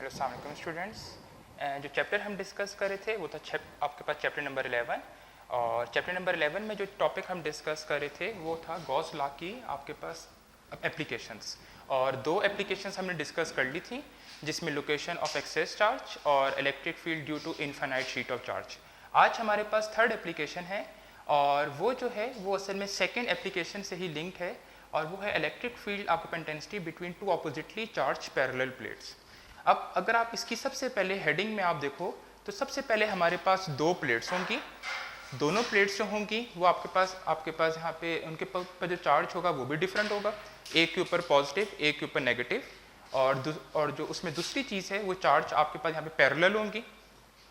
अस्सलाम वालेकुम स्टूडेंट्स। जो चैप्टर हम डिस्कस कर रहे थे वो था आपके पास चैप्टर नंबर 11, और चैप्टर नंबर 11 में जो टॉपिक हम डिस्कस कर रहे थे वो था गॉस लॉ की आपके पास एप्लीकेशंस। और दो एप्लीकेशंस हमने डिस्कस कर ली थी जिसमें लोकेशन ऑफ एक्सेस चार्ज और electric field due to infinite sheet of charge. आज हमारे पास थर्ड एप्लीकेशन है और वो जो है वो असल में सेकेंड एप्लीकेशन से ही लिंक है, और वो है electric field of intensity between two oppositely charge parallel plates. अब अगर आप इसकी सबसे पहले हेडिंग में आप देखो तो सबसे पहले हमारे पास दो प्लेट्स होंगी। दोनों प्लेट्स जो होंगी वो आपके पास यहाँ पे उनके पर जो चार्ज होगा वो भी डिफरेंट होगा, एक के ऊपर पॉजिटिव एक के ऊपर नेगेटिव, और जो उसमें दूसरी चीज़ है वो चार्ज आपके पास यहाँ पे पैरेलल होंगी,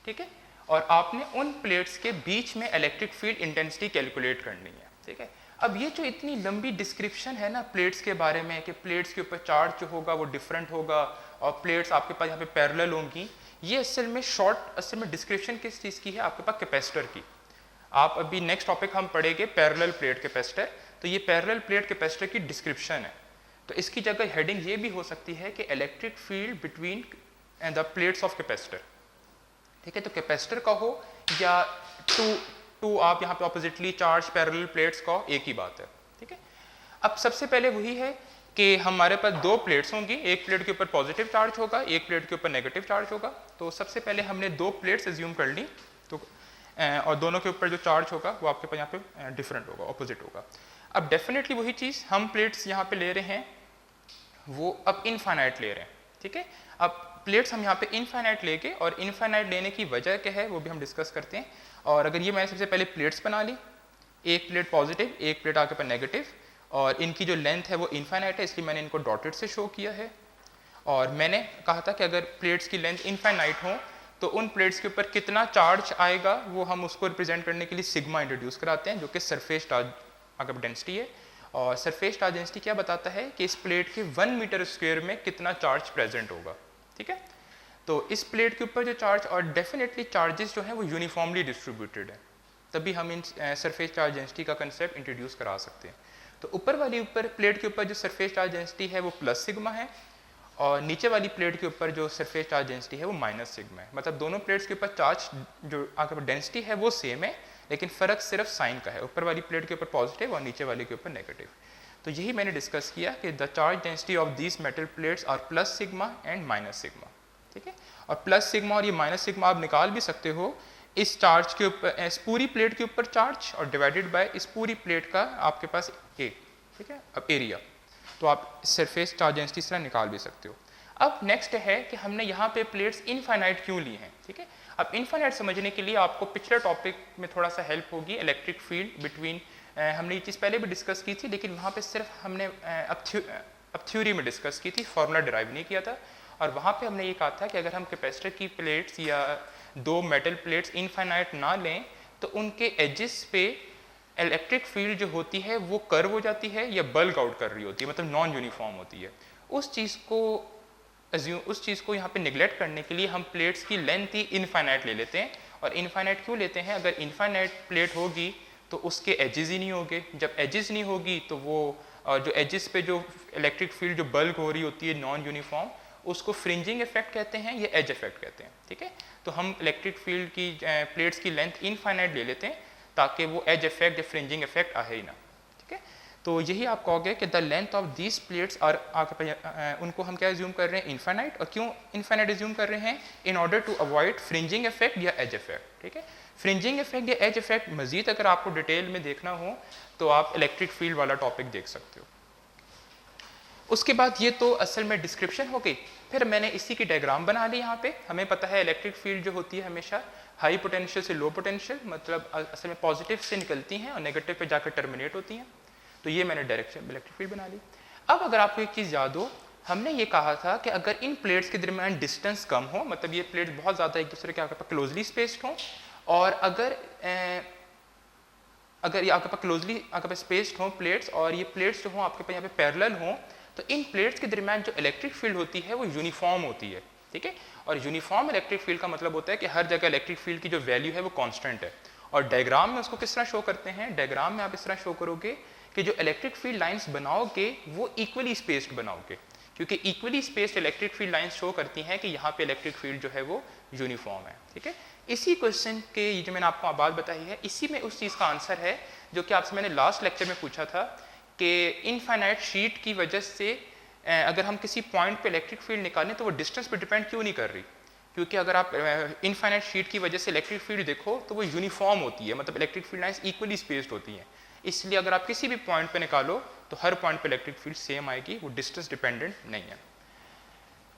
ठीक है। और आपने उन प्लेट्स के बीच में इलेक्ट्रिक फील्ड इंटेंसिटी कैलकुलेट करनी है, ठीक है। अब ये जो इतनी लंबी डिस्क्रिप्शन है ना प्लेट्स के बारे में कि प्लेट्स के ऊपर चार्ज जो होगा वो डिफरेंट होगा और प्लेट्स आपके पास यहाँ पे पैरेलल होंगी, ये असल में डिस्क्रिप्शन किस चीज़ की है, आपके पास कैपेसिटर की। आप अभी नेक्स्ट टॉपिक हम पढ़ेंगे पैरेलल प्लेट कैपेसिटर, तो ये पैरेलल प्लेट कैपेसिटर की डिस्क्रिप्शन है। तो इसकी जगह हेडिंग ये भी हो सकती है कि electric field between the plates of capacitor, ठीक है। तो कैपेसिटर का हो या टू आप यहाँ पे ऑपोजिटली चार्ज पैरेलल प्लेट्स का, एक ही बात है, ठीक है। अब सबसे पहले वही है कि हमारे पास दो प्लेट्स होंगी, एक प्लेट के ऊपर पॉजिटिव चार्ज होगा, एक प्लेट के ऊपर नेगेटिव चार्ज होगा। तो सबसे पहले हमने दो प्लेट्स एज्यूम कर ली, तो और दोनों के ऊपर जो चार्ज होगा वो आपके पास यहाँ पे डिफरेंट होगा, ऑपोजिट होगा। अब डेफिनेटली वही चीज़ हम प्लेट्स यहाँ पे ले रहे हैं वो अब इनफाइनाइट ले रहे हैं, ठीक है। अब प्लेट्स हम यहाँ पे इनफाइनाइट लेके, और इनफाइनाइट लेने की वजह क्या है वो भी हम डिस्कस करते हैं। और अगर ये मैंने सबसे पहले प्लेट्स बना ली, एक प्लेट पॉजिटिव एक प्लेट आपके पास नेगेटिव, और इनकी जो लेंथ है वो इनफाइनाइट है इसलिए मैंने इनको डॉटेड से शो किया है। और मैंने कहा था कि अगर प्लेट्स की लेंथ इनफाइनाइट हो तो उन प्लेट्स के ऊपर कितना चार्ज आएगा वो हम उसको रिप्रेजेंट करने के लिए सिग्मा इंट्रोड्यूस कराते हैं, जो कि सरफेस चार्ज अगर डेंसिटी है। और सरफेस चार्ज डेंसिटी क्या बताता है कि इस प्लेट के 1 मीटर स्क्वायर में कितना चार्ज प्रेजेंट होगा, ठीक है। तो इस प्लेट के ऊपर जो चार्ज, और डेफिनेटली चार्जेस जो हैं वो यूनिफॉर्मली डिस्ट्रीब्यूटेड है, तभी हम इन सरफेस चार्ज डेंसिटी का कंसेप्ट इंट्रोड्यूस करा सकते हैं। तो ऊपर प्लेट के ऊपर जो सरफेस चार्ज डेंसिटी है वो प्लस सिग्मा है, और नीचे वाली प्लेट के ऊपर जो सरफेस चार्ज डेंसिटी है वो माइनस सिग्मा है। मतलब दोनों प्लेट्स के ऊपर चार्ज जो आपके पास डेंसिटी है वो सेम है, लेकिन फ़र्क सिर्फ साइन का है, ऊपर वाली प्लेट के ऊपर पॉजिटिव और नीचे वाले के ऊपर नेगेटिव। तो यही मैंने डिस्कस किया कि the charge density of these metal plates are plus sigma and minus sigma, ठीक है। और प्लस सिग्मा और ये माइनस सिग्मा आप निकाल भी सकते हो इस चार्ज के ऊपर, इस पूरी प्लेट के ऊपर चार्ज और डिवाइडेड बाय इस पूरी प्लेट का आपके पास ए, ठीक है। अब एरिया, तो आप सरफेस चार्ज डेंसिटी इस तरह निकाल भी सकते हो। अब नेक्स्ट है कि हमने यहाँ पे प्लेट्स इनफाइनाइट क्यों ली हैं, ठीक है। अब इनफाइनाइट समझने के लिए आपको पिछले टॉपिक में थोड़ा सा हेल्प होगी, इलेक्ट्रिक फील्ड बिटवीन, हमने ये चीज़ पहले भी डिस्कस की थी लेकिन वहाँ पे सिर्फ हमने अब थ्योरी में डिस्कस की थी, फार्मूला डिराइव नहीं किया था। और वहाँ पे हमने ये कहा था कि अगर हम कैपेसिटर की प्लेट्स या दो मेटल प्लेट्स इनफाइनाइट ना लें तो उनके एजेस पे इलेक्ट्रिक फील्ड जो होती है वो कर्व हो जाती है या बल्क आउट कर रही होती है, मतलब नॉन यूनिफॉर्म होती है। उस चीज़ को यहाँ पे निगलेक्ट करने के लिए हम प्लेट्स की लेंथ ही इनफाइनाइट ले लेते हैं। और इनफाइनाइट क्यों लेते हैं, अगर इनफाइनाइट प्लेट होगी तो उसके एजेस ही नहीं होंगे, जब एजेस नहीं होगी तो वो जो एजेस पे जो इलेक्ट्रिक फील्ड जो बल्क हो रही होती है नॉन यूनिफॉर्म, उसको फ्रिंजिंग इफेक्ट कहते हैं या एज इफेक्ट कहते हैं, ठीक है। तो हम इलेक्ट्रिक फील्ड की प्लेट्स की लेंथ इनफाइनाइट ले लेते हैं ताकि वो एज इफेक्ट या फ्रिंजिंग इफेक्ट आए ही ना, ठीक है। तो यही आप कहोगे कि the length of these plates are, उनको हम क्या एज्यूम कर रहे हैं इनफाइनाइट। और क्यों इनफाइनाइट एज्यूम कर रहे हैं, in order to avoid fringing effect या एज इफेक्ट, ठीक है। फ्रिंजिंग इफेक्ट या एज इफेक्ट मजीद अगर आपको डिटेल में देखना हो तो आप इलेक्ट्रिक फील्ड वाला टॉपिक देख सकते हो। उसके बाद ये तो असल में डिस्क्रिप्शन हो गई, फिर मैंने इसी की डायग्राम बना ली। यहाँ पे हमें पता है इलेक्ट्रिक फील्ड जो होती है हमेशा हाई पोटेंशियल से लो पोटेंशियल, मतलब असल में पॉजिटिव से निकलती हैं और नेगेटिव पे जाकर टर्मिनेट होती हैं। तो ये मैंने डायरेक्शन इलेक्ट्रिक फील्ड बना ली। अब अगर आपको एक चीज़ याद हो, हमने ये कहा था कि अगर इन प्लेट्स के दरमियान डिस्टेंस कम हो, मतलब ये प्लेट्स बहुत ज़्यादा एक दूसरे के आपके पास क्लोजली स्पेस्ड हों, और अगर ये आपके पास क्लोजली आपके पास स्पेस्ड हों प्लेट्स, और ये प्लेट्स जो हों आपके पास यहाँ पे पैरेलल हों, तो इन प्लेट्स के दरमियान जो इलेक्ट्रिक फील्ड होती है वो यूनिफॉर्म होती है, ठीक है। और यूनिफॉर्म इलेक्ट्रिक फील्ड का मतलब होता है कि हर जगह इलेक्ट्रिक फील्ड की जो वैल्यू है वो कांस्टेंट है। और डायग्राम में उसको किस तरह शो करते हैं, डायग्राम में आप इस तरह शो करोगे कि जो इलेक्ट्रिक फील्ड लाइंस बनाओगे वो इक्वली स्पेस्ड बनाओगे, क्योंकि equally spaced electric field lines show करती हैं कि यहाँ पे इलेक्ट्रिक फील्ड जो है वो यूनिफॉर्म है। ठीक है, इसी क्वेश्चन के ये जो मैंने आपको बात बताई है, इसी में उस चीज़ का आंसर है जो कि आपसे मैंने लास्ट लेक्चर में पूछा था कि इनफाइनाइट शीट की वजह से अगर हम किसी पॉइंट पे इलेक्ट्रिक फील्ड निकालें तो वो डिस्टेंस पे डिपेंड क्यों नहीं कर रही, क्योंकि अगर आप इनफाइनाइट शीट की वजह से इलेक्ट्रिक फील्ड देखो तो वो यूनिफॉर्म होती है, मतलब electric field lines equally spaced होती हैं। इसलिए अगर आप किसी भी पॉइंट पे निकालो तो हर पॉइंट पे इलेक्ट्रिक फील्ड सेम आएगी, वो डिस्टेंस डिपेंडेंट नहीं है।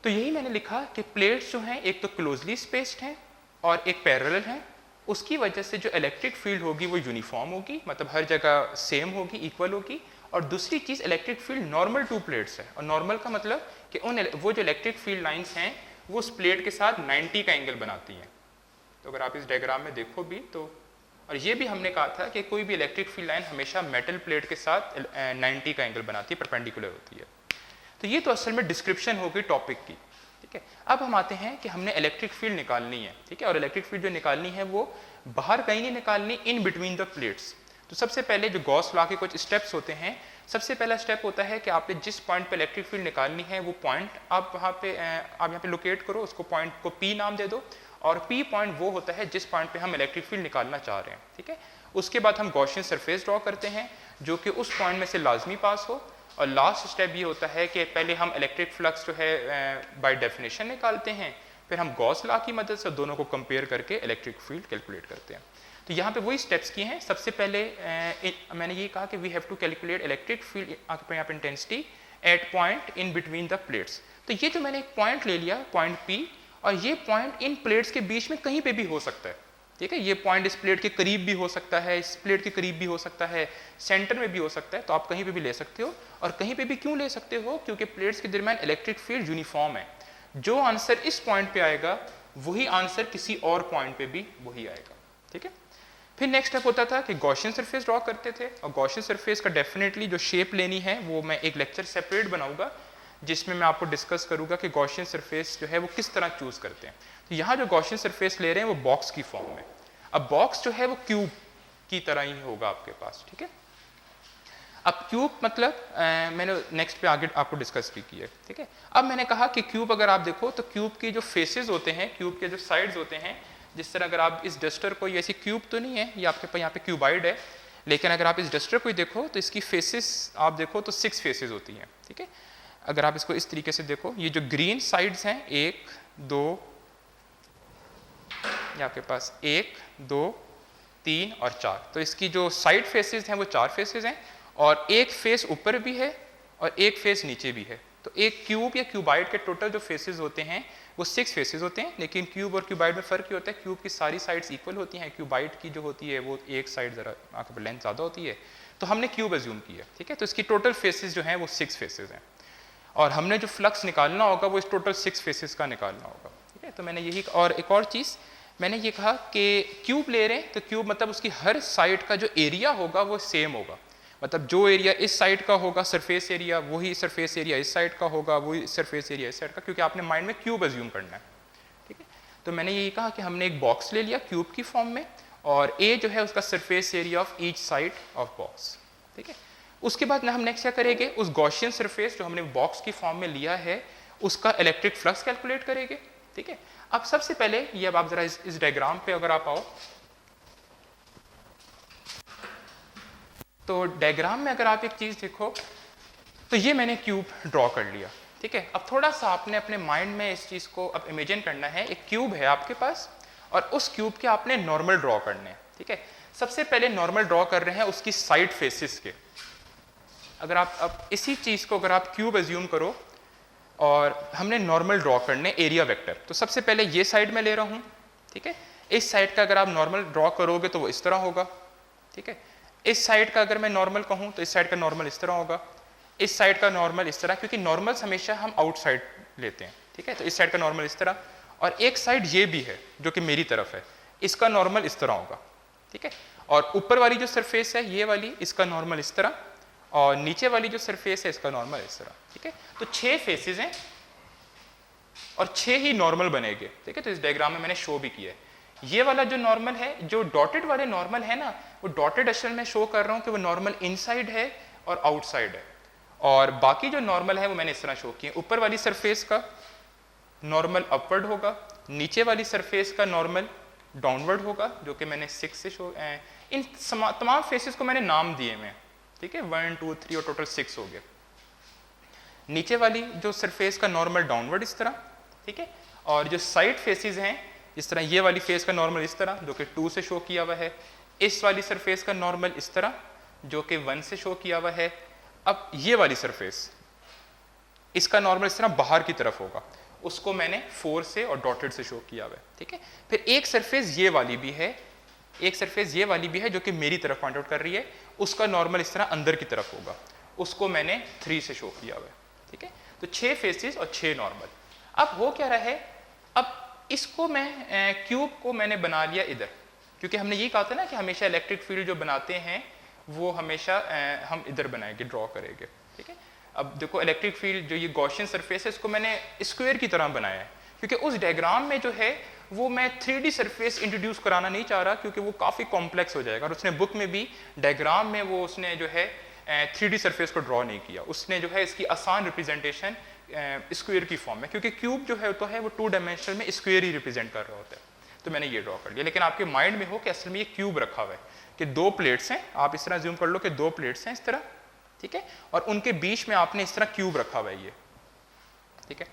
तो यही मैंने लिखा कि प्लेट्स जो हैं एक तो क्लोजली स्पेस्ड हैं और एक पैरेलल हैं, उसकी वजह से जो इलेक्ट्रिक फील्ड होगी वो यूनिफॉर्म होगी, मतलब हर जगह सेम होगी, इक्वल होगी। और दूसरी चीज़ electric field normal to plates है, और नॉर्मल का मतलब कि वो जो इलेक्ट्रिक फील्ड लाइंस हैं वो उस प्लेट के साथ 90 का एंगल बनाती हैं। तो अगर आप इस डायग्राम में देखो भी तो, और ये भी हमने कहा था कि कोई भी इलेक्ट्रिक फील्ड लाइन हमेशा मेटल प्लेट के साथ 90 का एंगल बनाती है, परपेंडिकुलर होती है। तो ये तो असल में डिस्क्रिप्शन हो गई टॉपिक की। ठीक है, अब हम आते हैं कि हमने इलेक्ट्रिक फील्ड निकालनी है। ठीक है, और इलेक्ट्रिक फील्ड जो निकालनी है वो बाहर कहीं नहीं निकालनी, इन बिटवीन द प्लेट्स। तो सबसे पहले जो गॉस लॉ के कुछ स्टेप्स होते हैं, सबसे पहला स्टेप होता है कि आपने जिस पॉइंट पे इलेक्ट्रिक फील्ड निकालनी है वो पॉइंट आप यहाँ पे लोकेट करो, उसको पॉइंट को P नाम दे दो, और P पॉइंट वो होता है जिस पॉइंट पे हम इलेक्ट्रिक फील्ड निकालना चाह रहे हैं। ठीक है, उसके बाद हम गॉसियन सरफेस ड्रॉ करते हैं जो कि उस पॉइंट में से लाजमी पास हो, और लास्ट स्टेप ये होता है कि पहले हम इलेक्ट्रिक फ्लक्स जो है बाय डेफिनेशन निकालते हैं, फिर हम गॉस लॉ की मदद से दोनों को कंपेयर करके इलेक्ट्रिक फील्ड कैलकुलेट करते हैं। तो यहाँ पे वही स्टेप्स किए हैं। सबसे पहले मैंने ये कहा कि we have to calculate electric field यहाँ पे intensity at point in between the plates. तो ये जो मैंने एक पॉइंट ले लिया, पॉइंट P, और ये पॉइंट इन प्लेट्स के बीच में कहीं पे भी हो सकता है। ठीक है, ये पॉइंट इस प्लेट के करीब भी हो सकता है, इस प्लेट के करीब भी हो सकता है, सेंटर में भी हो सकता है, तो आप कहीं पे भी ले सकते हो। और कहीं पे भी क्यों ले सकते हो, क्योंकि प्लेट्स के दरमियान इलेक्ट्रिक फील्ड यूनिफॉर्म है। जो आंसर इस पॉइंट पे आएगा वही आंसर किसी और पॉइंट पे भी वही आएगा। ठीक है, फिर नेक्स्ट स्टेप होता था कि गॉसियन सरफेस ड्रॉ करते थे, और गॉसियन सरफेस का डेफिनेटली जो शेप लेनी है वो मैं एक लेक्चर सेपरेट बनाऊंगा, जिसमें मैं आपको डिस्कस करूंगा कि गॉसियन सरफेस जो है वो किस तरह चूज करते हैं। तो यहाँ जो गॉसियन सरफेस ले रहे हैं वो बॉक्स की फॉर्म में। अब बॉक्स जो है वो क्यूब की तरह ही होगा आपके पास। ठीक है, अब क्यूब मतलब मैंने नेक्स्ट पे आगे आपको डिस्कस भी किया है। ठीक है, अब मैंने कहा कि क्यूब अगर आप देखो तो क्यूब के जो फेसेस होते हैं, क्यूब के जो साइड्स होते हैं, जिस तरह अगर आप इस डस्टर को, ये ऐसी क्यूब तो नहीं है, ये आपके पास यहाँ पे क्यूबाइड है, लेकिन अगर आप इस डस्टर को देखो तो इसकी फेसेस आप देखो तो 6 फेसेस होती हैं। ठीक है, अगर आप इसको इस तरीके से देखो, ये जो ग्रीन साइड्स हैं 1 2, ये आपके पास 1 2 3 और 4, तो इसकी जो साइड फेसेस हैं वो 4 फेसेस हैं, और एक फेस ऊपर भी है और एक फेस नीचे भी है। तो एक क्यूब या क्यूबाइड के टोटल जो फेसेस होते हैं वो 6 फेसेस होते हैं, लेकिन क्यूब और क्यूबाइड में फ़र्क ये होता है, क्यूब की सारी साइड्स इक्वल होती हैं, क्यूबाइड की जो होती है वो एक साइड ज़रा आपके पास लेंथ ज़्यादा होती है, तो हमने क्यूब एज्यूम किया। ठीक है, तो इसकी टोटल फेसेस जो हैं वो 6 फेसेस हैं, और हमने जो फ्लक्स निकालना होगा वो इस टोटल 6 फेसेस का निकालना होगा। ठीक है, तो मैंने यही, और एक और चीज़ मैंने ये कहा कि क्यूब ले रहे हैं तो क्यूब मतलब उसकी हर साइड का जो एरिया होगा वो सेम होगा, मतलब जो एरिया इस साइड का होगा सरफेस एरिया, वही सरफेस एरिया इस साइड का होगा, वही सरफेस एरिया इस साइड का, क्योंकि आपने माइंड में क्यूब एज्यूम करना है। ठीक है, तो मैंने यही कहा कि हमने एक बॉक्स ले लिया क्यूब की फॉर्म में, और ए जो है उसका surface area of each side of box. ठीक है, उसके बाद हम नेक्स्ट क्या करेंगे, उस गॉसियन सरफेस जो हमने बॉक्स की फॉर्म में लिया है उसका इलेक्ट्रिक फ्लक्स कैलकुलेट करेंगे। ठीक है, अब सबसे पहले ये, अब आप जरा इस डायग्राम पे अगर आप आओ तो डायग्राम में अगर आप एक चीज देखो तो ये मैंने क्यूब ड्रॉ कर लिया। ठीक है, अब थोड़ा सा आपने अपने माइंड में इस चीज को अब इमेजिन करना है, एक क्यूब है आपके पास और उस क्यूब के आपने नॉर्मल ड्रॉ करने हैं। ठीक है, सबसे पहले नॉर्मल ड्रॉ कर रहे हैं उसकी साइड फेसिस के। अगर आप अब इसी चीज को अगर आप क्यूब एज्यूम करो और हमने नॉर्मल ड्रॉ करने एरिया वेक्टर, तो सबसे पहले ये साइड में ले रहा हूं। ठीक है, इस साइड का अगर आप नॉर्मल ड्रॉ करोगे तो वो इस तरह होगा। ठीक है, इस साइड का अगर मैं नॉर्मल कहूं तो इस साइड का नॉर्मल इस तरह होगा, इस साइड का नॉर्मल इस तरह, क्योंकि नॉर्मल्स हमेशा हम आउटसाइड लेते हैं। ठीक है, तो इस साइड का नॉर्मल इस तरह, और एक साइड ये भी है जो कि मेरी तरफ है, इसका नॉर्मल इस तरह होगा। ठीक है, और ऊपर वाली जो सरफेस है ये वाली, इसका नॉर्मल इस तरह, और नीचे वाली जो सरफेस है इसका नॉर्मल इस तरह। ठीक है, तो 6 फेसेस हैं और 6 ही नॉर्मल बनेंगे। ठीक है, तो इस डायग्राम में मैंने शो भी किया है। ये वाला जो नॉर्मल है, जो डॉटेड वाले नॉर्मल है ना, वो डॉटेड असल में शो कर रहा हूं कि वो नॉर्मल इनसाइड है और आउटसाइड है, और बाकी जो नॉर्मल है वो मैंने इस तरह शो किए। ऊपर वाली सरफेस का नॉर्मल अपवर्ड होगा, नीचे वाली सरफेस का नॉर्मल डाउनवर्ड होगा, जो कि मैंने 6 से शो। इन तमाम फेसेस को मैंने नाम दिए हुए हैं, ठीक है, 1 2 3 और टोटल 6 हो गए। नीचे वाली जो सरफेस का नॉर्मल डाउनवर्ड इस तरह, ठीक है, और जो साइड फेसेस हैं इस तरह, ये वाली फेस का नॉर्मल इस तरह जो कि 2 से शो किया हुआ है, इस वाली सरफेस का नॉर्मल इस तरह जो कि 1 से शो किया हुआ है। अब ये वाली सरफेस, इसका नॉर्मल इस तरह बाहर की तरफ होगा, उसको मैंने 4 से और डॉटेड से शो किया हुआ है, ठीक है। फिर एक सरफेस ये वाली भी है, एक सरफेस ये वाली भी है जो कि मेरी तरफ पॉइंट आउट कर रही है, उसका नॉर्मल इस तरह अंदर की तरफ होगा, उसको मैंने 3 से शो किया हुआ है, ठीक है। तो 6 फेसेस और 6 नॉर्मल। अब हो क्या रहा है, अब इसको मैं क्यूब को मैंने बना लिया इधर, क्योंकि हमने ये कहा था ना कि हमेशा इलेक्ट्रिक फील्ड जो बनाते हैं वो हमेशा हम इधर बनाएंगे, ड्रॉ करेंगे, ठीक है। अब देखो इलेक्ट्रिक फील्ड जो ये गॉसियन सरफेस है इसको मैंने स्क्वायर की तरह बनाया है, क्योंकि उस डायग्राम में जो है वो मैं 3D सरफेस इंट्रोड्यूस कराना नहीं चाह रहा, क्योंकि वो काफ़ी कॉम्प्लेक्स हो जाएगा। और उसने बुक में भी डायग्राम में वो उसने जो है 3D सरफेस को ड्रॉ नहीं किया, उसने जो है इसकी आसान रिप्रेजेंटेशन स्क्वायर की फॉर्म में, क्योंकि क्यूब जो है तो है वो 2 डायमेंशनल में स्क्वायर ही रिप्रेजेंट कर रहा होता है, तो मैंने ये ड्रॉ कर लिया। लेकिन आपके माइंड में हो कि असल में ये क्यूब रखा हुआ है, कि 2 प्लेट्स हैं, आप इस तरह ज्यूम कर लो कि 2 प्लेट्स हैं इस तरह, ठीक है, और उनके बीच में आपने इस तरह क्यूब रखा हुआ है ये, ठीक है।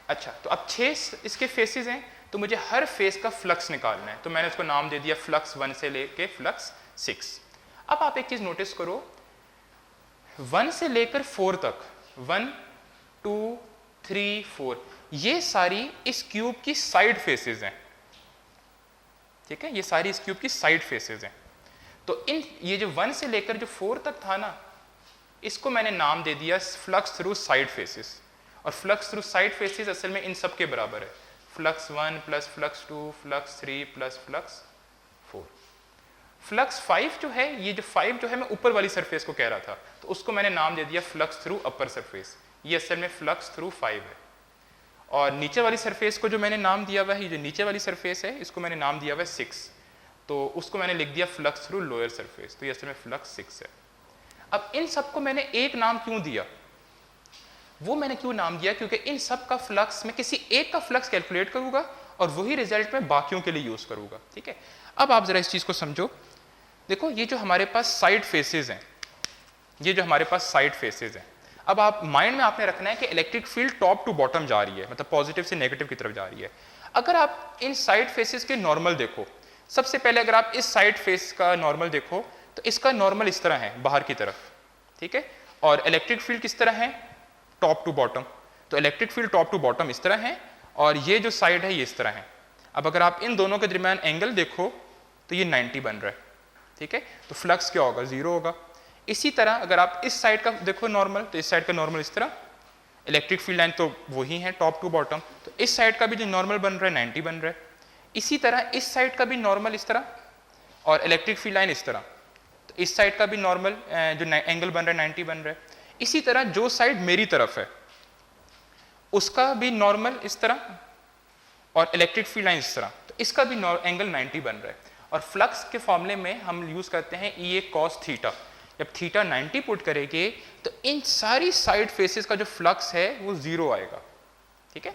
अच्छा, तो अब 6 इसके फेसेस हैं, तो मुझे हर फेस का फ्लक्स निकालना है, तो मैंने उसको नाम दे दिया फ्लक्स 1 से लेके फ्लक्स 6। अब आप एक चीज नोटिस करो, 1 से लेकर 4 तक, 1 2 3 4, ये सारी इस क्यूब की साइड फेसेस हैं, ठीक है, ये सारी इस क्यूब की साइड फेसेस हैं। तो इन ये जो 1 से लेकर जो 4 तक था ना, इसको मैंने नाम दे दिया फ्लक्स थ्रू साइड फेसेस, और फ्लक्स थ्रू साइड फेसेस असल में इन सब के बराबर है, flux 1 plus flux 2 flux 3 plus flux 4। Flux 5 जो है, ये जो 5 जो है मैं ऊपर वाली सरफेस को कह रहा था, तो उसको मैंने नाम दे दिया फ्लक्स थ्रू अपर सरफेस, ये असल में फ्लक्स थ्रू 5 है। और नीचे वाली सरफेस को जो मैंने नाम दिया हुआ है, ये जो नीचे वाली सरफेस है इसको मैंने नाम दिया हुआ है 6, तो उसको मैंने लिख दिया फ्लक्स थ्रू लोअर सरफेस, तो ये असल में फ्लक्स 6 है। अब इन सबको मैंने एक नाम क्यों दिया, वो मैंने क्यों नाम दिया, क्योंकि इन सब का फ्लक्स मैं किसी एक का फ्लक्स कैलकुलेट करूंगा और वही रिजल्ट मैं बाकियों के लिए यूज करूंगा, ठीक है। अब आप जरा इस चीज को समझो, देखो ये जो हमारे पास साइड फेसेस हैं, ये जो हमारे पास साइड फेसेस हैं, अब आप माइंड में आपने रखना है कि electric field top to bottom जा रही है, मतलब पॉजिटिव से नेगेटिव की तरफ जा रही है। अगर आप इन साइड फेसेस के नॉर्मल देखो, सबसे पहले अगर आप इस साइड फेस का नॉर्मल देखो, तो इसका नॉर्मल इस तरह है बाहर की तरफ, ठीक है, और इलेक्ट्रिक फील्ड किस तरह है, टॉप टू बॉटम, तो electric field top to bottom इस तरह है, और ये जो साइड है ये इस तरह है। अब अगर आप इन दोनों के दरमियान एंगल देखो तो ये 90 बन रहा है, ठीक है, तो फ्लक्स क्या होगा, 0 होगा। इसी तरह अगर आप इस साइड का देखो नॉर्मल, तो इस साइड का नॉर्मल इस तरह, इलेक्ट्रिक फील्ड लाइन तो वही है टॉप टू बॉटम, तो इस साइड का भी जो नॉर्मल बन रहा है 90 बन रहा है। इसी तरह इस साइड का भी नॉर्मल इस तरह, और इलेक्ट्रिक फील्ड लाइन इस तरह, तो इस साइड का भी नॉर्मल जो एंगल बन रहा है 90 बन रहा है। इसी तरह जो साइड मेरी तरफ है उसका भी नॉर्मल इस तरह, और इलेक्ट्रिक फील्ड लाइन इस तरह, तो इसका भी एंगल 90 बन रहा है। और फ्लक्स के फॉर्मूले में हम यूज करते हैं E cos थीटा, जब थीटा 90 पुट करेंगे तो इन सारी साइड फेसेस का जो फ्लक्स है वो 0 आएगा, ठीक है।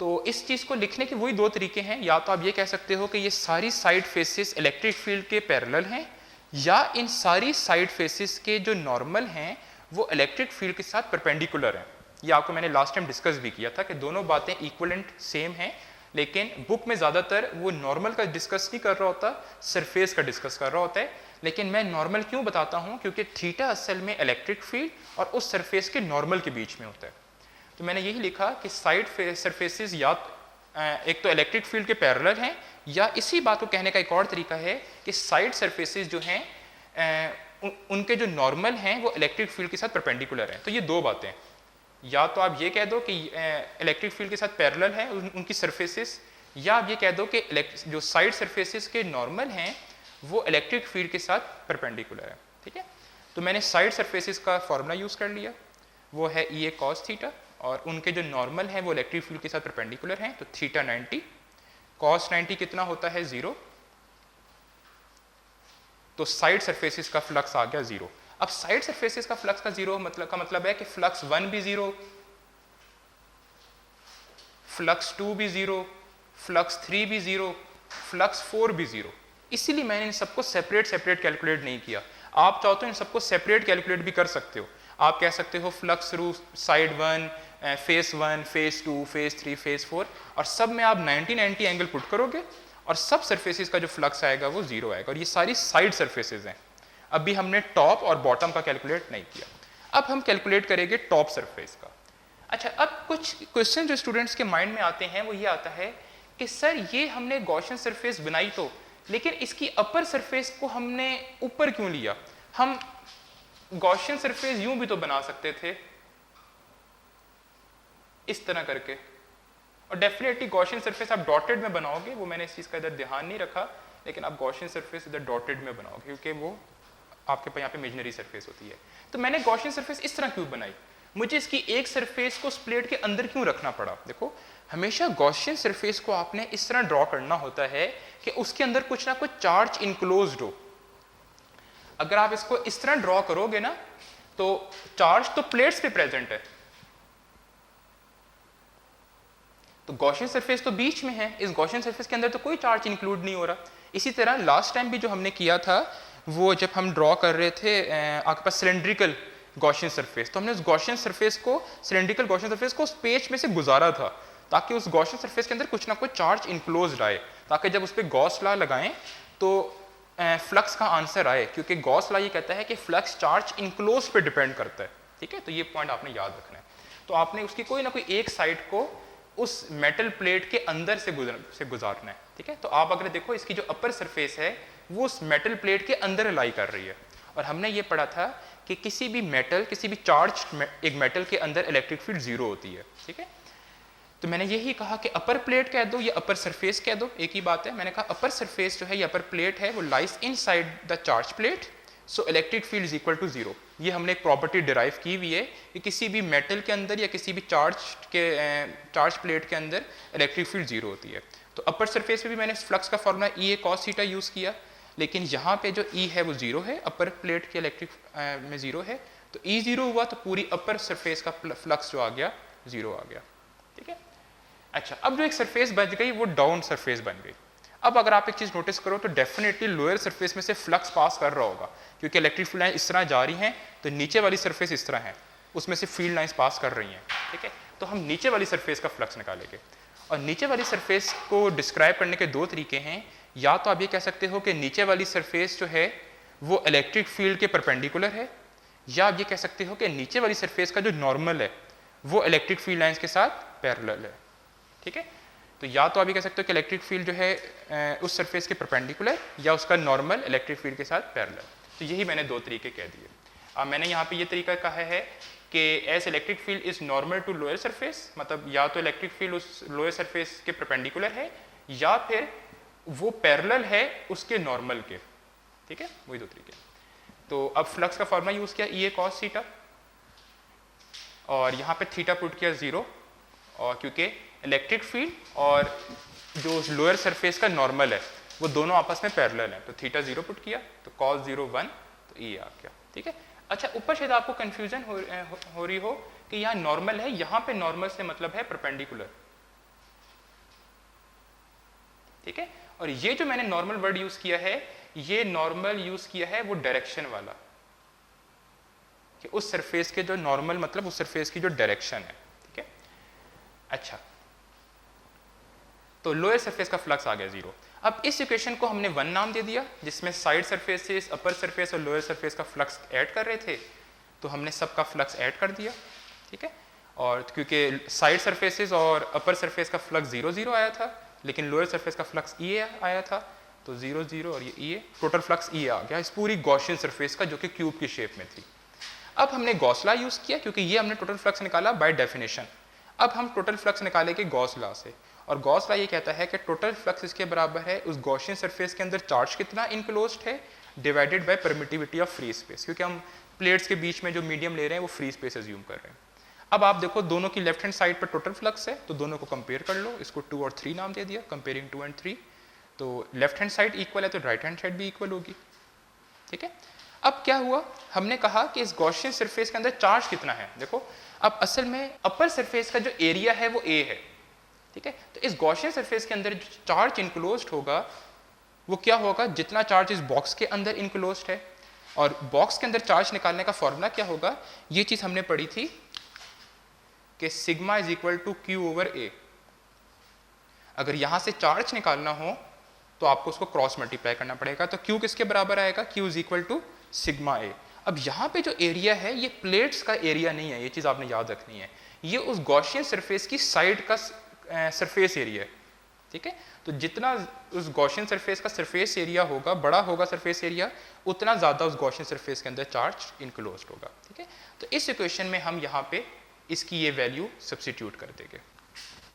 तो इस चीज को लिखने के वही 2 तरीके हैं, या तो आप ये कह सकते हो कि ये सारी साइड फेसेस इलेक्ट्रिक फील्ड के पैरेलल हैं, या इन सारी साइड फेसेस के जो नॉर्मल हैं वो इलेक्ट्रिक फील्ड के साथ परपेंडिकुलर हैं। ये आपको मैंने लास्ट टाइम डिस्कस भी किया था कि दोनों बातें इक्वलेंट सेम हैं, लेकिन बुक में ज़्यादातर वो नॉर्मल का डिस्कस नहीं कर रहा होता, सरफेस का डिस्कस कर रहा होता है। लेकिन मैं नॉर्मल क्यों बताता हूँ, क्योंकि थीटा असल में इलेक्ट्रिक फील्ड और उस सरफेस के नॉर्मल के बीच में होता है। तो मैंने यही लिखा कि साइड सरफेसेस या एक तो इलेक्ट्रिक फील्ड के पैरेलल हैं, या इसी बात को कहने का एक और तरीका है कि साइड सरफेसेस जो हैं उनके जो नॉर्मल हैं वो इलेक्ट्रिक फील्ड के साथ परपेंडिकुलर हैं। तो ये 2 बातें, या तो आप ये कह दो कि इलेक्ट्रिक फील्ड के साथ पैरेलल है उनकी सरफेसेस, या आप ये कह दो कि जो साइड सरफेसेस के नॉर्मल हैं वो इलेक्ट्रिक फील्ड के साथ परपेंडिकुलर है, ठीक है। तो मैंने साइड सरफेसेस का फॉर्मूला यूज कर लिया, वो है E cos थीटा, और उनके जो नॉर्मल हैं वो इलेक्ट्रिक फील्ड के साथ परपेंडिकुलर हैं, तो थीटा 90, cos 90 कितना होता है 0, तो साइड सरफेसेस का फ्लक्स आ गया 0। अब साइड सरफेसेस का फ्लक्स का जीरो मतलब है कि फ्लक्स 1 भी जीरो, फ्लक्स 2 भी जीरो, फ्लक्स 3 भी जीरो, फ्लक्स 4 भी जीरो। इसीलिए मैंने इन सबको सेपरेट कैलकुलेट नहीं किया। आप चाहो तो इन सबको सेपरेट कैलकुलेट भी कर सकते हो। आप कह सकते हो flux through side 1, face 1, face 2, face 3, face 4, और सब में आप 90-90 एंगल पुट करोगे और सब सरफेसेस का जो फ्लक्स आएगा वो जीरो आएगा, और ये सारी साइड सरफेसेस हैं। अभी हमने टॉप और बॉटम का कैलकुलेट नहीं किया। अब हम कैलकुलेट करेंगे टॉप सरफेस का। अच्छा, अब कुछ क्वेश्चन जो स्टूडेंट्स के माइंड में आते हैं वो ये आता है कि सर ये हमने गॉसियन सरफेस बनाई तो, लेकिन इसकी अपर सरफेस को हमने ऊपर क्यों लिया? हम गॉसियन सरफेस यूं भी तो बना सकते थे, इस तरह करके, और डेफिनेटली गॉसियन सरफेस आप डॉटेड में बनाओगे, वो मैंने इस चीज़ का इधर ध्यान नहीं रखा, लेकिन आप गॉसियन सरफेस इधर डॉटेड में बनाओगे क्योंकि वो आपके पास यहाँ पे इमेजिनरी सरफेस होती है। तो मैंने गॉसियन सरफेस इस तरह क्यों बनाई? मुझे इसकी एक सरफेस को स्प्लिट के अंदर क्यों रखना पड़ा? देखो, हमेशा गॉसियन सरफेस को आपने इस तरह ड्रॉ करना होता है कि उसके अंदर कुछ ना कुछ चार्ज इनक्लोज्ड हो। अगर आप इसको इस तरह ड्रॉ करोगे ना, तो चार्ज तो प्लेट्स पे प्रेजेंट है, तो गॉसियन सरफेस तो बीच में है, इस गॉसियन सरफेस के अंदर तो कोई चार्ज इंक्लूड नहीं हो रहा। इसी तरह लास्ट टाइम भी जो हमने किया था, वो जब हम ड्रॉ कर रहे थे आपके पास सिलेंड्रिकल गॉसियन सरफेस, तो हमने उस गॉसियन सरफेस को, सिलेंड्रिकल गॉसियन सरफेस को उस पेच में से गुजारा था ताकि उस गॉसियन सरफेस के अंदर कुछ ना कुछ चार्ज इनक्लोज्ड आए, ताकि जब उस पर गॉस लॉ लगाएं तो फ्लक्स का आंसर आए, क्योंकि गॉस लॉ ये कहता है कि फ्लक्स चार्ज इनक्लोज पे डिपेंड करता है। ठीक है, तो ये पॉइंट आपने याद रखना है। तो आपने उसकी कोई ना कोई एक साइड को उस मेटल प्लेट के अंदर से गुजारना है। ठीक है, तो आप अगर देखो इसकी जो अपर सरफेस है वो उस मेटल प्लेट के अंदर लाई कर रही है, और हमने ये पढ़ा था कि किसी भी मेटल, किसी भी चार्ज एक मेटल के अंदर इलेक्ट्रिक फील्ड जीरो होती है। ठीक है, तो मैंने यही कहा कि अपर प्लेट कह दो या अपर सरफेस कह दो, एक ही बात है। मैंने कहा अपर सरफेस जो है या अपर प्लेट है वो lies inside the charge plate, so electric field is equal to zero. ये हमने एक प्रॉपर्टी डिराइव की हुई है कि किसी भी मेटल के अंदर या किसी भी चार्ज प्लेट के अंदर इलेक्ट्रिक फील्ड जीरो होती है। तो अपर सरफेस पे भी मैंने फ्लक्स का फॉर्मूला ई ए कॉस थीटा यूज़ किया, लेकिन यहाँ पे जो ई है वो जीरो है, अपर प्लेट के इलेक्ट्रिक में जीरो है, तो ई जीरो हुआ तो पूरी अपर सरफेस का फ्लक्स जो आ गया जीरो आ गया। ठीक है, अच्छा, अब जो एक सरफेस बच गई वो डाउन सरफेस बन गई। अब अगर आप एक चीज़ नोटिस करो तो डेफिनेटली लोअर सरफेस में से फ्लक्स पास कर रहा होगा, क्योंकि इलेक्ट्रिक फील्ड लाइन इस तरह जा रही हैं, तो नीचे वाली सरफेस इस तरह है, उसमें से फील्ड लाइंस पास कर रही हैं। ठीक है, तो हम नीचे वाली सरफेस का फ्लक्स निकालेंगे, और नीचे वाली सरफेस को डिस्क्राइब करने के दो तरीके हैं। या तो आप ये कह सकते हो कि नीचे वाली सरफेस जो है वो इलेक्ट्रिक फील्ड के परपेंडिकुलर है, या आप ये कह सकते हो कि नीचे वाली सरफेस का जो नॉर्मल है वो इलेक्ट्रिक फील्ड लाइंस के साथ पैरेलल है। ठीक है, तो या तो आप ये कह सकते हो कि इलेक्ट्रिक फील्ड जो है उस सरफेस के परपेंडिकुलर या उसका नॉर्मल इलेक्ट्रिक फील्ड के साथ पैरेलल। तो यही मैंने दो तरीके कह दिए। अब मैंने यहाँ पे ये तरीका कहा है कि as electric field is normal to lower surface, मतलब या तो इलेक्ट्रिक फील्ड उस लोअर सरफेस के परपेंडिकुलर है या फिर वो पैरेलल है उसके नॉर्मल के। ठीक है, वही दो तरीके। तो अब फ्लक्स का फॉर्मूला यूज किया ई ए कॉस थीटा, और यहाँ पे थीटा पुट किया जीरो, और क्योंकि इलेक्ट्रिक फील्ड और जो लोअर सरफेस का नॉर्मल है वो दोनों आपस में पैरेलल है, तो थीटा जीरो पुट किया तो कॉस जीरो 1, तो ई आ गया। ठीक है, अच्छा, ऊपर शायद आपको कंफ्यूजन हो रही हो कि यहाँ नॉर्मल है, यहाँ पे नॉर्मल से मतलब है परपेंडिकुलर। ठीक है, और ये जो मैंने नॉर्मल वर्ड यूज किया है, ये नॉर्मल यूज किया है वो डायरेक्शन वाला, कि उस सरफेस के जो नॉर्मल मतलब उस सरफेस की जो डायरेक्शन है। ठीक है, अच्छा, तो लोअर सरफेस का फ्लक्स आ गया जीरो। अब इस इक्वेशन को हमने 1 नाम दे दिया, जिसमें साइड सरफेसेस, अपर सरफेस और लोअर सरफेस का फ्लक्स ऐड कर रहे थे, तो हमने सबका फ्लक्स ऐड कर दिया। ठीक है, और क्योंकि साइड सरफेसेस और अपर सरफेस का फ्लक्स 0 0 आया था, लेकिन लोअर सरफेस का फ्लक्स ई ए आया था, तो 0 0 और ये ई ए, टोटल फ्लक्स ई ए आ गया इस पूरी गॉसियन सरफेस का, जो कि क्यूब की शेप में थी। अब हमने गॉस लॉ यूज किया, क्योंकि ये हमने टोटल फ्लक्स निकाला बाय डेफिनेशन। अब हम टोटल फ्लक्स निकालेंगे गॉस लॉ से, और गॉस लॉ ये कहता है कि टोटल फ्लक्स इसके बराबर है उस गॉसियन सरफेस के अंदर चार्ज कितना इनक्लोज्ड है divided by permittivity of free space, क्योंकि हम प्लेट्स के बीच में जो मीडियम ले रहे हैं वो फ्री स्पेस एज्यूम कर रहे हैं। अब आप देखो दोनों की लेफ्ट हैंड साइड पर टोटल फ्लक्स है, तो दोनों को कंपेयर कर लो, इसको 2 और 3 नाम दे दिया, कंपेयरिंग 2 and 3, तो लेफ्ट हैंड साइड इक्वल है तो राइट हैंड साइड भी इक्वल होगी। ठीक है, अब क्या हुआ, हमने कहा कि इस गॉसियन सरफेस के अंदर चार्ज कितना है। देखो अब असल में अपर सरफेस का जो एरिया है वो ए है, ठीक है। तो इस गॉसियन सरफेस के अंदर जो चार्ज इनक्लोज्ड होगा वो क्या होगा, जितना चार्ज इस बॉक्स के अंदर इनक्लोज्ड है। और बॉक्स के अंदर चार्ज निकालने का फॉर्मूला क्या होगा, ये चीज हमने पढ़ी थी कि sigma is equal to q over a. अगर यहां से चार्ज निकालना हो तो आपको उसको क्रॉस मल्टीप्लाई करना पड़ेगा, तो क्यू किसके बराबर आएगा, q is equal to sigma a. अब यहाँ पे जो एरिया है ये प्लेट्स का एरिया नहीं है, ये चीज़ आपने याद रखनी है, ये उस गॉसियन सरफेस की साइड का सरफेस एरिया है, ठीक है। तो जितना उस गॉसियन सरफेस का सरफेस एरिया होगा, बड़ा होगा सरफेस एरिया, उतना ज़्यादा उस गॉसियन सरफेस के अंदर चार्ज इनक्लोज्ड होगा, ठीक है। तो इस इक्वेशन में हम यहाँ पे इसकी ये वैल्यू सब्स्टिट्यूट कर देंगे,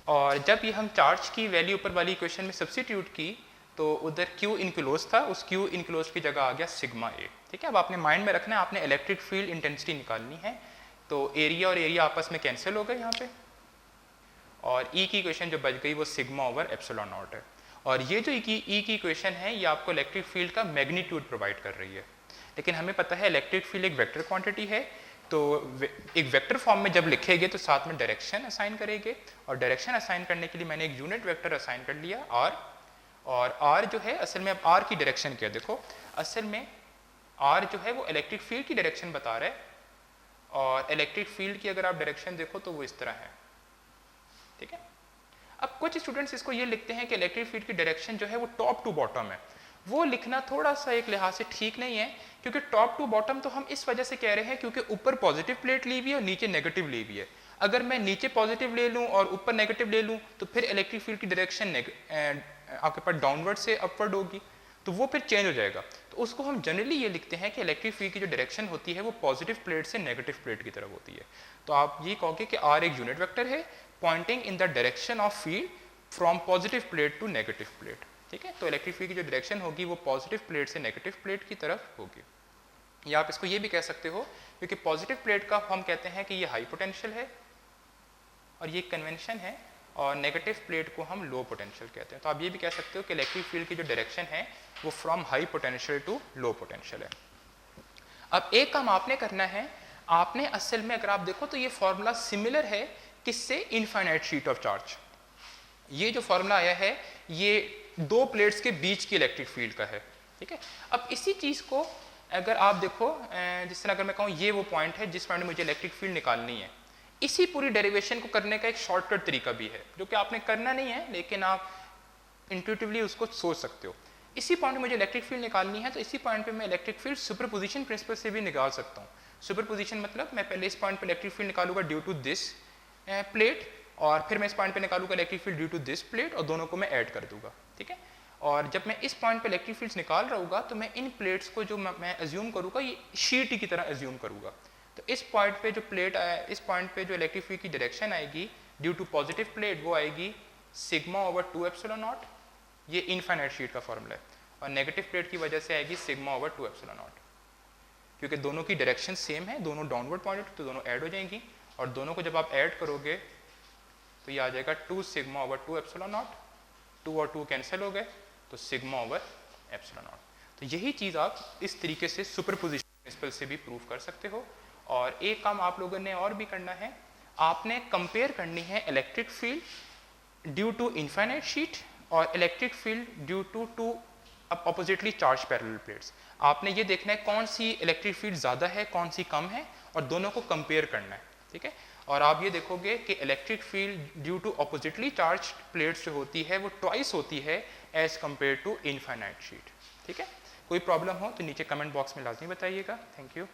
और जब ये हम चार्ज की वैल्यू ऊपर वाली इक्वेशन में सब्स्टिट्यूट की तो उधर Q इनक्लोज था, उस Q इनक्लोज की जगह आ गया सिग्मा ए, ठीक है। अब आपने माइंड में रखना है, आपने इलेक्ट्रिक फील्ड इंटेंसिटी निकालनी है, तो एरिया और एरिया आपस में कैंसिल हो गए यहाँ पे, और E की इक्वेशन जो बच गई वो सिग्मा ओवर एप्सिलॉन नॉट है। और ये जो E की इक्वेशन है ये आपको इलेक्ट्रिक फील्ड का मैग्नीट्यूड प्रोवाइड कर रही है, लेकिन हमें पता है इलेक्ट्रिक फील्ड एक वेक्टर क्वांटिटी है, तो एक वेक्टर फॉर्म में जब लिखेंगे तो साथ में डायरेक्शन असाइन करेंगे, और डायरेक्शन असाइन करने के लिए मैंने एक यूनिट वेक्टर असाइन कर लिया R, और R जो है असल में, अब R की डायरेक्शन क्या है, देखो असल में R जो है वो इलेक्ट्रिक फील्ड की डायरेक्शन बता रहा है, और इलेक्ट्रिक फील्ड की अगर आप डायरेक्शन देखो तो वो इस तरह है, ठीक है। अब कुछ स्टूडेंट्स इसको ये लिखते हैं कि इलेक्ट्रिक फील्ड की डायरेक्शन जो है वो टॉप टू बॉटम है। वो लिखना थोड़ा सा एक लिहाज से ठीक नहीं है, क्योंकि टॉप टू बॉटम तो हम इस वजह से कह रहे हैं क्योंकि ऊपर पॉजिटिव प्लेट ली हुई है और नीचे नेगेटिव ली हुई है। अगर मैं नीचे पॉजिटिव ले लूँ और ऊपर नेगेटिव ले लूँ तो फिर इलेक्ट्रिक फील्ड की डायरेक्शन आपके पास डाउनवर्ड से अपवर्ड होगी, तो वो फिर चेंज हो जाएगा। तो उसको हम जनरली ये लिखते हैं कि इलेक्ट्रिक फील्ड की जो डायरेक्शन होती है वो पॉजिटिव प्लेट से नेगेटिव प्लेट की तरफ होती है। तो आप ये कहोगे कि R एक यूनिट वेक्टर है pointing in the direction of field from positive plate to negative plate, ठीक है। तो इलेक्ट्रिक फील्ड की जो डायरेक्शन होगी वो पॉजिटिव प्लेट से नेगेटिव प्लेट की तरफ होगी। या आप इसको ये भी कह सकते हो, क्योंकि पॉजिटिव प्लेट का हम कहते हैं कि ये हाई पोटेंशियल है और ये कन्वेंशन है, और नेगेटिव प्लेट को हम लो पोटेंशियल कहते हैं। तो आप ये भी कह सकते हो कि इलेक्ट्रिक फील्ड की जो डायरेक्शन है वो from high potential to low potential है। अब एक काम आपने करना है, आपने असल में अगर आप देखो तो ये फॉर्मूला सिमिलर है किससे, इनफाइनाइट शीट ऑफ चार्ज। ये जो फॉर्मूला आया है ये दो प्लेट्स के बीच की इलेक्ट्रिक फील्ड का है, ठीक है। अब इसी चीज को अगर आप देखो, जिस तरह अगर मैं कहूँ ये वो पॉइंट है जिस पॉइंट में मुझे इलेक्ट्रिक फील्ड निकालनी है, इसी पूरी डेरिवेशन को करने का एक शॉर्टकट तरीका भी है जो कि आपने करना नहीं है लेकिन आप इंट्यूटिवली उसको सोच सकते हो। इसी पॉइंट में मुझे इलेक्ट्रिक फील्ड निकालनी है, तो इसी पॉइंट पे मैं इलेक्ट्रिक फील्ड सुपरपोजिशन प्रिंसिपल से भी निकाल सकता हूँ। सुपरपोजिशन मतलब मैं पहले इस पॉइंट पे इलेक्ट्रिक फील्ड निकालूंगा ड्यू टू दिस प्लेट, और फिर मैं इस पॉइंट पे निकालूंगा electric field due to this plate, और दोनों को मैं ऐड कर दूंगा, ठीक है। और जब मैं इस पॉइंट पे इलेक्ट्रिक फील्ड्स निकाल रहा हूँ तो मैं इन प्लेट्स को जो मैं अज्यूम करूँगा ये शीट की तरह अज्यूम करूँगा। तो इस पॉइंट पे जो प्लेट आया, इस पॉइंट पे जो इलेक्ट्रिक फील्ड की डायरेक्शन आएगी ड्यू टू पॉजिटिव प्लेट वो आएगी सिग्मा ओवर 2 एप्सिलॉन नॉट, ये इनफाइनाइट शीट का फॉर्मूला है, और नेगेटिव प्लेट की वजह से आएगी सिग्मा ओवर 2 एप्सिलॉन नॉट, क्योंकि दोनों की डायरेक्शन सेम है, दोनों डाउनवर्ड पॉइंटेड, तो दोनों ऐड हो जाएंगी, और दोनों को जब आप ऐड करोगे तो ये आ जाएगा 2 सिग्मा ओवर 2 एप्सिलॉन नॉट, 2 और 2 कैंसिल हो गए तो सिग्मा ओवर एप्सिलॉन नॉट। तो यही चीज़ आप इस तरीके से सुपरपोजिशन प्रिंसिपल से भी प्रूव कर सकते हो। और एक काम आप लोगों ने और भी करना है, आपने कंपेयर करनी है electric field due to infinite sheet और electric field due to two oppositely charge parallel plates. आपने ये देखना है कौन सी इलेक्ट्रिक फील्ड ज़्यादा है कौन सी कम है, और दोनों को कंपेयर करना है, ठीक है। और आप ये देखोगे कि electric field due to oppositely charged plates जो होती है वो ट्वाइस होती है as compare to infinite sheet, ठीक है। कोई प्रॉब्लम हो तो नीचे कमेंट बॉक्स में लाजमी बताइएगा। Thank you.